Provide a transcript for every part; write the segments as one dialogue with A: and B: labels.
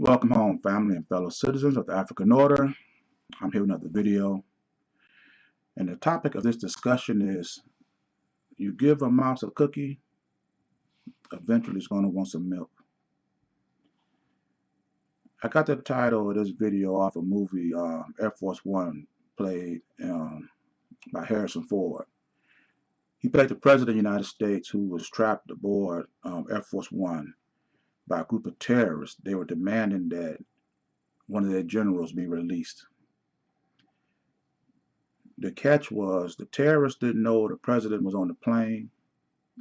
A: Welcome home, family and fellow citizens of the African Order. I'm here with another video, and the topic of this discussion is you give a mouse a cookie, eventually it's going to want some milk. I got the title of this video off a movie, Air Force One, played by Harrison Ford. He played the President of the United States who was trapped aboard Air Force One by a group of terrorists. They were demanding that one of their generals be released. The catch was the terrorists didn't know the president was on the plane,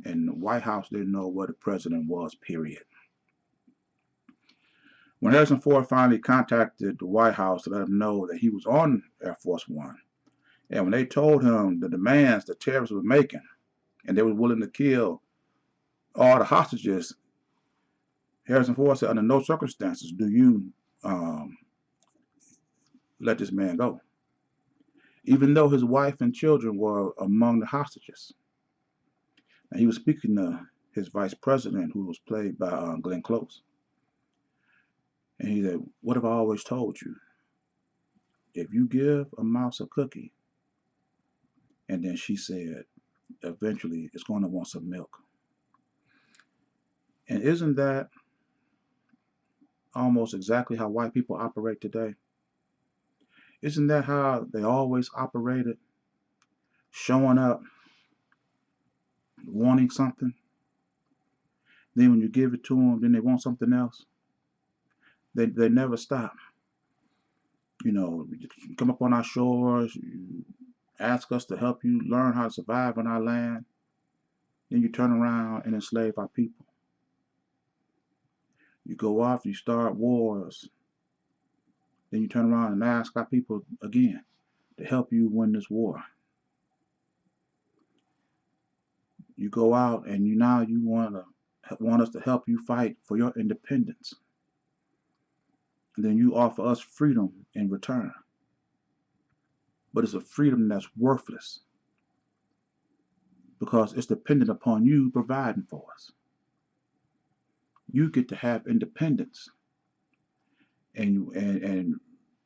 A: and the White House didn't know where the president was, period. When Harrison Ford finally contacted the White House to let them know that he was on Air Force One, and when they told him the demands the terrorists were making, and they were willing to kill all the hostages, Harrison Ford said, under no circumstances do you let this man go, even though his wife and children were among the hostages. And he was speaking to his vice president, who was played by Glenn Close. And he said, what have I always told you? If you give a mouse a cookie, and then she said, eventually it's going to want some milk. And isn't that almost exactly how white people operate today? Isn't that how they always operated? Showing up, wanting something. Then when you give it to them, then they want something else. They never stop. You know, you come up on our shores, you ask us to help you learn how to survive on our land. Then you turn around and enslave our people. You go off, you start wars. Then you turn around and ask our people again to help you win this war. You go out and you want us to help you fight for your independence. And then you offer us freedom in return. But it's a freedom that's worthless because it's dependent upon you providing for us. You get to have independence, and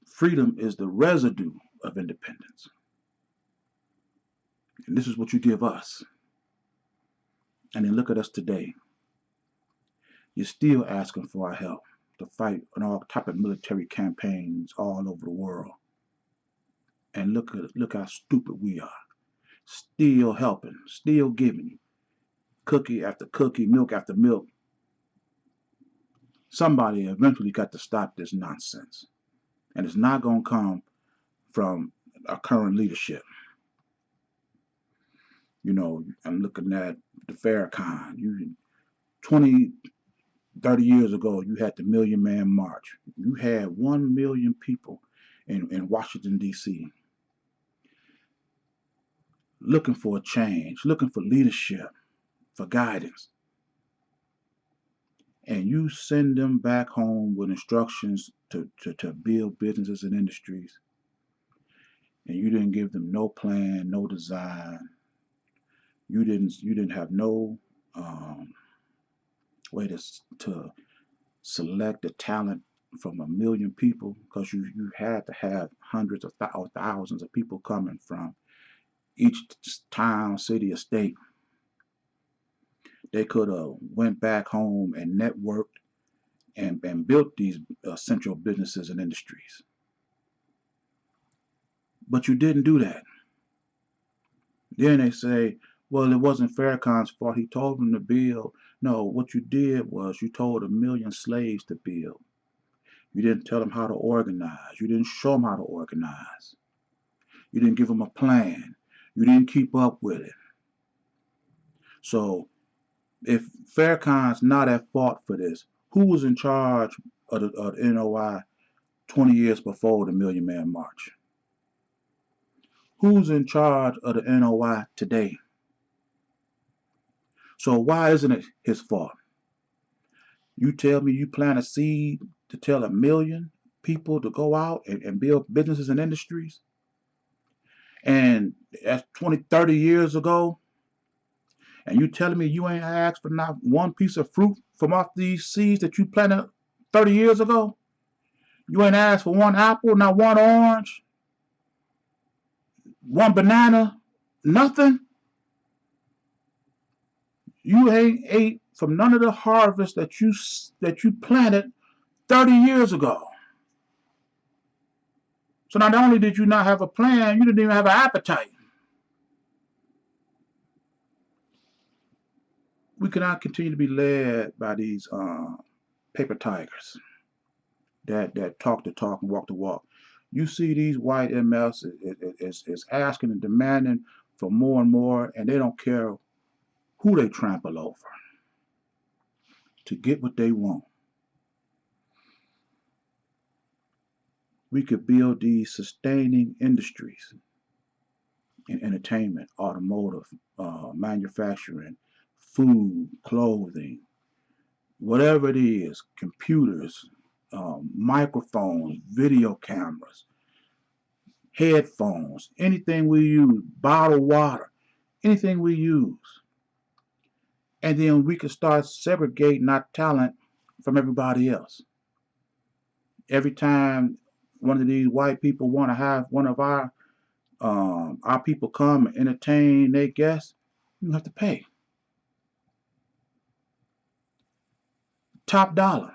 A: freedom is the residue of independence. And this is what you give us. And then look at us today. You're still asking for our help to fight on all type of military campaigns all over the world. And look how stupid we are. Still helping, still giving you cookie after cookie, milk after milk. Somebody eventually got to stop this nonsense. And it's not going to come from our current leadership. You know, I'm looking at the Fairkhans. 20, 30 years ago, you had the Million Man March. You had 1 million people in Washington, D.C. looking for a change, looking for leadership, for guidance. And you send them back home with instructions to build businesses and industries. And you didn't give them no plan, no design. You didn't have no way to select the talent from 1 million people, because you had to have hundreds of thousands of people coming from each town, city, or state. They could have went back home and networked and built these central businesses and industries. But you didn't do that. Then they say, well, it wasn't Fairkhans' fault. He told them to build. No, what you did was you told 1 million slaves to build. You didn't tell them how to organize. You didn't show them how to organize. You didn't give them a plan. You didn't keep up with it. So if Fairkhans not at fault for this, who was in charge of the NOI 20 years before the Million Man March? Who's in charge of the NOI today? So why isn't it his fault? You tell me you plant a seed to tell 1 million people to go out and build businesses and industries, and that's 20, 30 years ago, and you telling me you ain't asked for not one piece of fruit from off these seeds that you planted 30 years ago? You ain't asked for one apple, not one orange, one banana, nothing. You ain't ate from none of the harvest that you planted 30 years ago. So not only did you not have a plan, you didn't even have an appetite. We cannot continue to be led by these paper tigers that talk the talk and walk the walk. You see these white MFs is asking and demanding for more and more, and they don't care who they trample over to get what they want. We could build these sustaining industries in entertainment, automotive, manufacturing, food, clothing, whatever it is, computers, microphones, video cameras, headphones, anything we use, bottled water, anything we use. And then we can start segregating our talent from everybody else. Every time one of these white people want to have one of our people come and entertain their guests, you have to pay top dollar.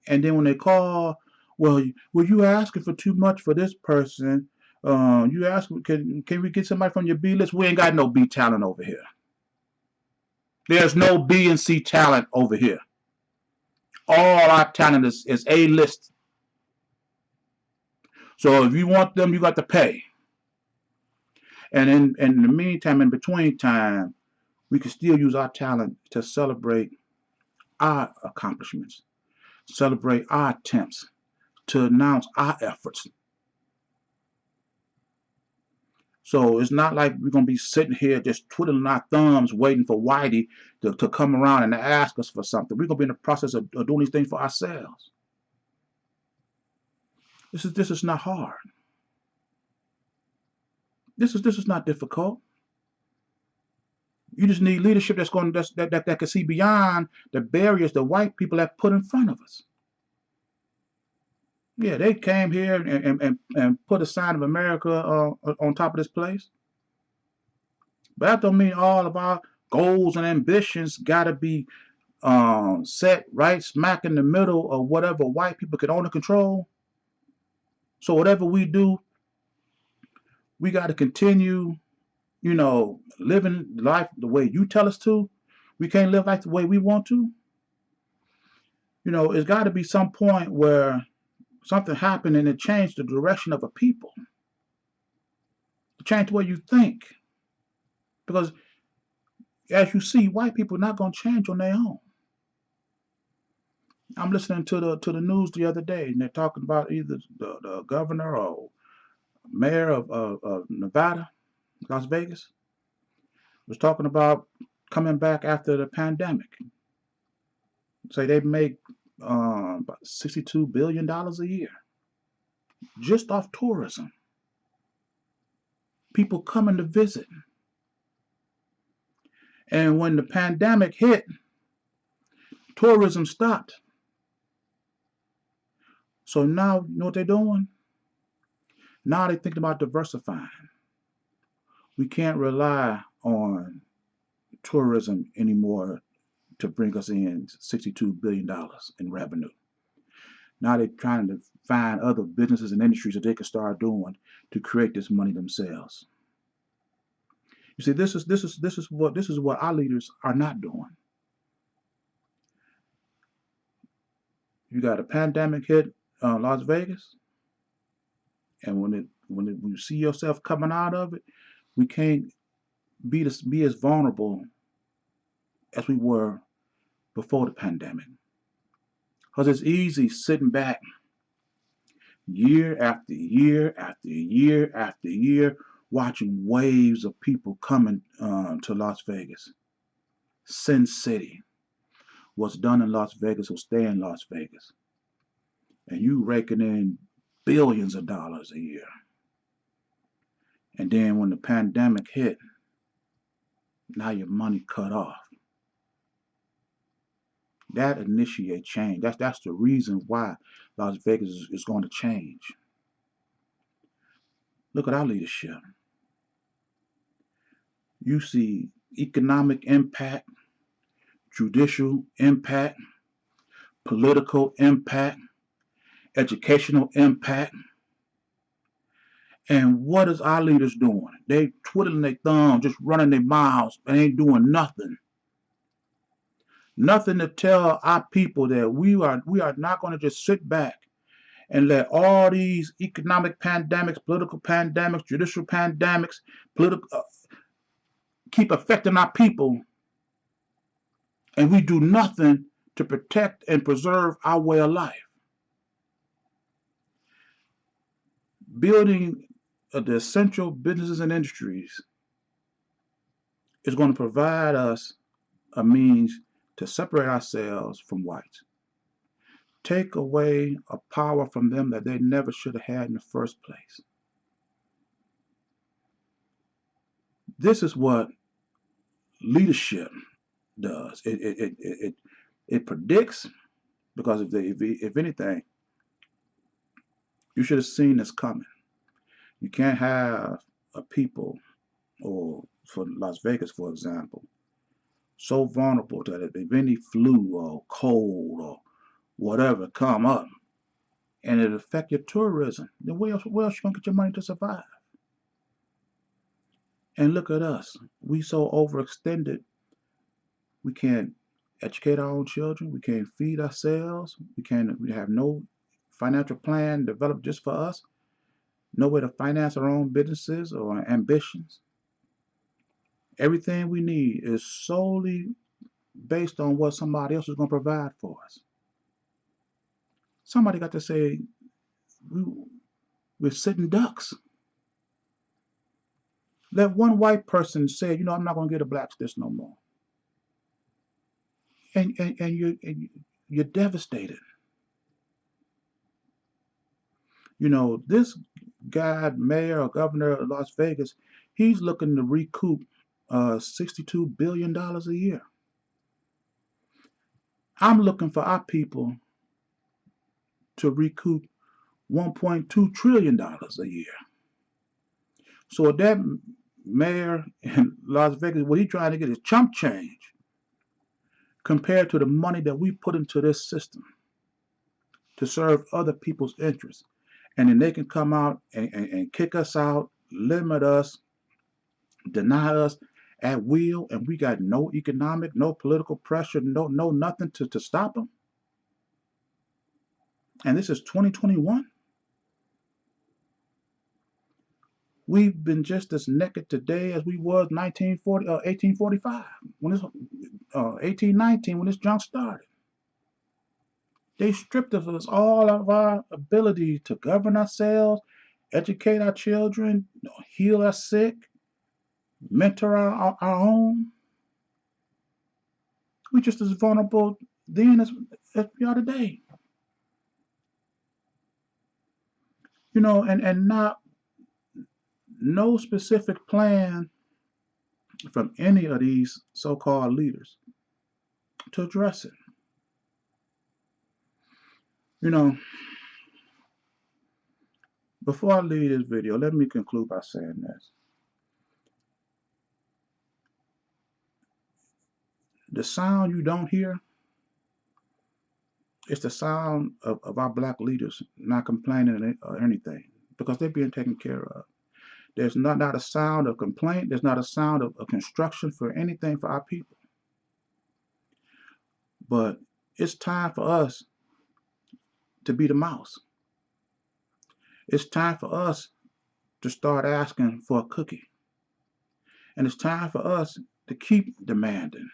A: And then when they call, well, you asking for too much for this person. You ask, can we get somebody from your B list? We ain't got no B talent over here. There's no B and C talent over here. All our talent is A list. So if you want them, you got to pay. And in the meantime, in between time, we can still use our talent to celebrate our accomplishments, celebrate our attempts, to announce our efforts. So it's not like we're gonna be sitting here just twiddling our thumbs waiting for Whitey to come around and ask us for something. We're gonna be in the process of doing these things for ourselves. This is not hard. This is not difficult. You just need leadership that can see beyond the barriers the white people have put in front of us. Yeah, they came here and put a sign of America on top of this place. But that don't mean all of our goals and ambitions got to be set right smack in the middle of whatever white people can own and control. So whatever we do, we got to continue, living life the way you tell us to. We can't live life the way we want to. It's got to be some point where something happened and it changed the direction of a people. To change the way you think. Because as you see, white people are not going to change on their own. I'm listening to the news the other day, and they're talking about either the governor or mayor of Nevada, Las Vegas, was talking about coming back after the pandemic. Say they make about $62 billion a year just off tourism. People coming to visit. And when the pandemic hit, tourism stopped. So now, you know what they're doing? Now they're thinking about diversifying. We can't rely on tourism anymore to bring us in $62 billion in revenue. Now they're trying to find other businesses and industries that they can start doing to create this money themselves. You see, this is what our leaders are not doing. You got a pandemic hit Las Vegas, and when you see yourself coming out of it, we can't be as vulnerable as we were before the pandemic. Because it's easy sitting back year after year after year after year, watching waves of people coming to Las Vegas. Sin City. What's done in Las Vegas will stay in Las Vegas. And you raking in billions of dollars a year. And then when the pandemic hit, now your money cut off. That initiates change. That's the reason why Las Vegas is going to change. Look at our leadership. You see economic impact, judicial impact, political impact, educational impact. And what is our leaders doing? They twiddling their thumbs, just running their mouths, and ain't doing nothing. Nothing to tell our people that we are not going to just sit back and let all these economic pandemics, political pandemics, judicial pandemics, political keep affecting our people, and we do nothing to protect and preserve our way of life. Building the essential businesses and industries is going to provide us a means to separate ourselves from whites. Take away a power from them that they never should have had in the first place. This is what leadership does. It predicts, because if anything, you should have seen this coming. You can't have a people, or for Las Vegas, for example, so vulnerable that if any flu or cold or whatever come up and it affect your tourism, then where else you gonna get your money to survive? And look at us. We so overextended, we can't educate our own children, we can't feed ourselves, we have no financial plan developed just for us, no way to finance our own businesses or ambitions. Everything we need is solely based on what somebody else is going to provide for us. Somebody got to say, we're sitting ducks. Let one white person say, I'm not going to get a blacks this no more. And you're devastated. This guy, mayor or governor of Las Vegas, he's looking to recoup $62 billion a year. I'm looking for our people to recoup $1.2 trillion a year. So that mayor in Las Vegas, what he's trying to get is chump change compared to the money that we put into this system to serve other people's interests. And then they can come out and kick us out, limit us, deny us at will, and we got no economic, no political pressure, no nothing to stop them. And this is 2021. We've been just as naked today as we was 1845, when this 1819, when this junk started. They stripped of us all of our ability to govern ourselves, educate our children, heal our sick, mentor our own. We're just as vulnerable then as we are today. And not no specific plan from any of these so-called leaders to address it. Before I leave this video, let me conclude by saying this. The sound you don't hear is the sound of our black leaders not complaining or anything, because they're being taken care of. There's not a sound of complaint. There's not a sound of construction for anything for our people. But it's time for us to be the mouse. It's time for us to start asking for a cookie. And it's time for us to keep demanding.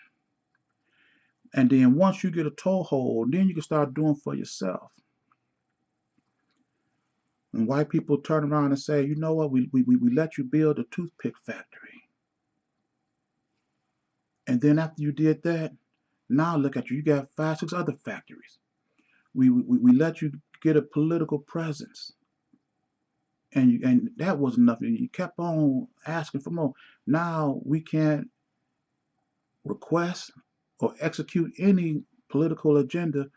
A: And then once you get a toehold, then you can start doing for yourself. And white people turn around and say, you know what, we let you build a toothpick factory. And then after you did that, now look at you, you got 5, 6 other factories. We let you get a political presence. And that wasn't nothing. You kept on asking for more. Now we can't request or execute any political agenda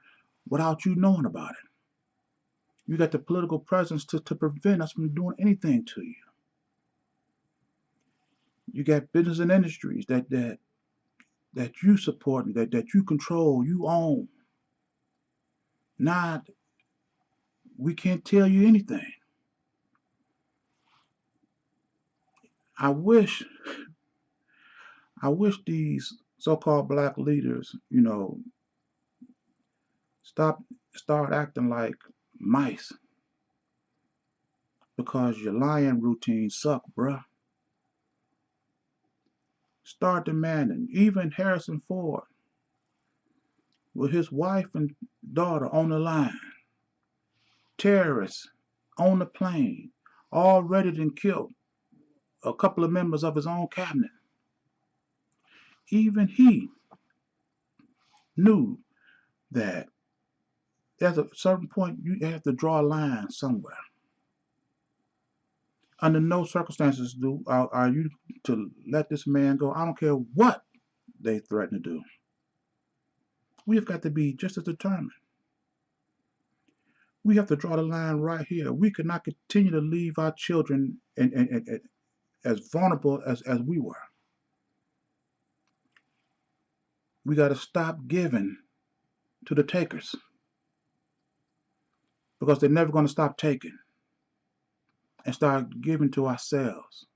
A: without you knowing about it. You got the political presence to prevent us from doing anything to you. You got business and industries that you support, that you control, you own. Not, we can't tell you anything. I wish these so-called black leaders, start acting like mice because your lying routines suck, bruh. Start demanding. Even Harrison Ford, with his wife and daughter on the line, terrorists on the plane, already done killed a couple of members of his own cabinet. Even he knew that at a certain point you have to draw a line somewhere. Under no circumstances are you to let this man go. I don't care what they threaten to do. We have got to be just as determined. We have to draw the line right here. We cannot continue to leave our children as vulnerable as we were. We got to stop giving to the takers because they're never going to stop taking, and start giving to ourselves.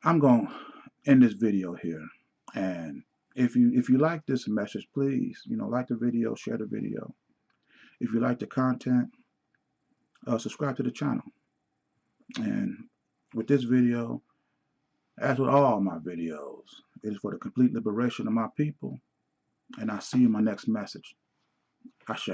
A: I'm going to end this video here, and if you like this message, please like the video, share the video. If you like the content, subscribe to the channel. And with this video, as with all my videos, it is for the complete liberation of my people. And I'll see you in my next message. Ashe.